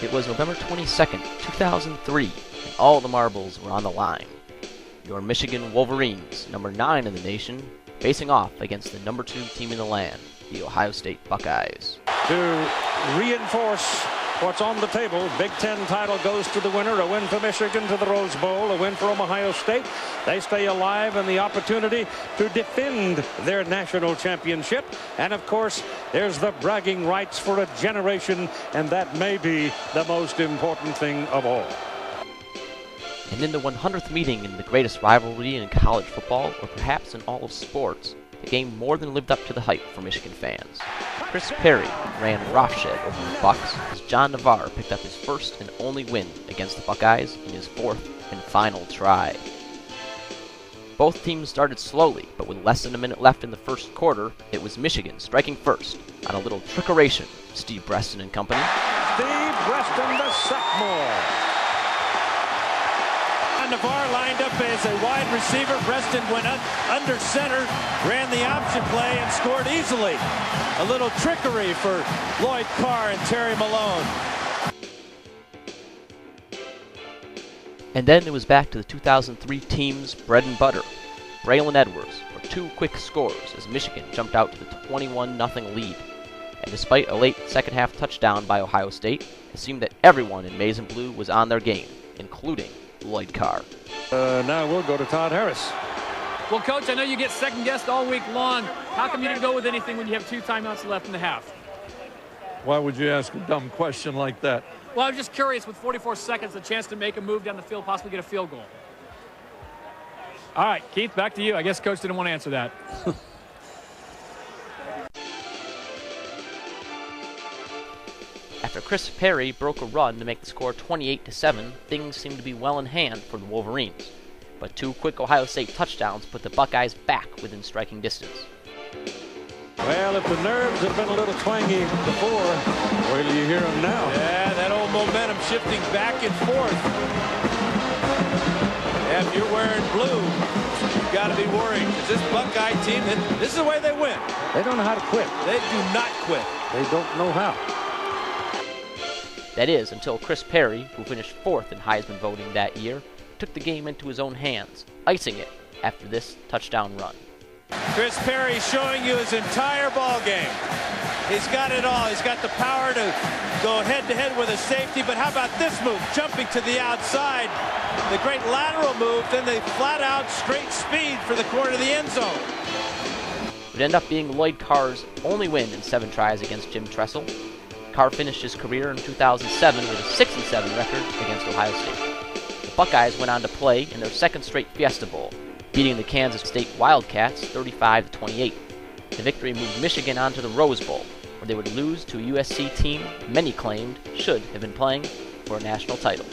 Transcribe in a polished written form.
It was November 22nd, 2003, and all the marbles were on the line. Your Michigan Wolverines, number 9 in the nation, facing off against the number 2 team in the land, the Ohio State Buckeyes. To reinforce what's on the table, Big Ten title goes to the winner. A win for Michigan to the Rose Bowl, a win for Ohio State. They stay alive and the opportunity to defend their national championship. And of course, there's the bragging rights for a generation, and that may be the most important thing of all. And in the 100th meeting in the greatest rivalry in college football, or perhaps in all of sports, the game more than lived up to the hype for Michigan fans. Chris Perry ran roughshed over the Bucks as John Navarre picked up his first and only win against the Buckeyes in his 4th and final try. Both teams started slowly, but with less than a minute left in the first quarter, it was Michigan striking first on a little trickeration. Steve Breaston and company. Steve Breaston, the sophomore. Navarre lined up as a wide receiver. Breaston went under center, ran the option play, and scored easily. A little trickery for Lloyd Carr and Terry Malone. And then it was back to the 2003 team's bread and butter. Braylon Edwards for 2 quick scores as Michigan jumped out to the 21-0 lead. And despite a late second-half touchdown by Ohio State, it seemed that everyone in maize and blue was on their game, including Lloyd Carr. Now we'll go to Todd Harris. Well, Coach, I know you get second-guessed all week long. How come you didn't go with anything when you have 2 timeouts left in the half? Why would you ask a dumb question like that? Well, I'm just curious, with 44 seconds, a chance to make a move down the field, possibly get a field goal. All right, Keith, back to you. I guess Coach didn't want to answer that. After Chris Perry broke a run to make the score 28-7, things seemed to be well in hand for the Wolverines. But 2 quick Ohio State touchdowns put the Buckeyes back within striking distance. Well, if the nerves have been a little twangy before, wait till you hear them now. Yeah, that old momentum shifting back and forth. Yeah, if you're wearing blue, you've got to be worried. Because this Buckeye team, this is the way they win. They don't know how to quit. They do not quit. They don't know how. That is, until Chris Perry, who finished 4th in Heisman voting that year, took the game into his own hands, icing it after this touchdown run. Chris Perry showing you his entire ball game. He's got it all. He's got the power to go head-to-head with a safety, but how about this move? Jumping to the outside. The great lateral move, then the flat-out straight speed for the corner of the end zone. It would end up being Lloyd Carr's only win in 7 tries against Jim Tressel. Carr finished his career in 2007 with a 6-7 record against Ohio State. The Buckeyes went on to play in their 2nd straight Fiesta Bowl, beating the Kansas State Wildcats 35-28. The victory moved Michigan onto the Rose Bowl, where they would lose to a USC team many claimed should have been playing for a national title.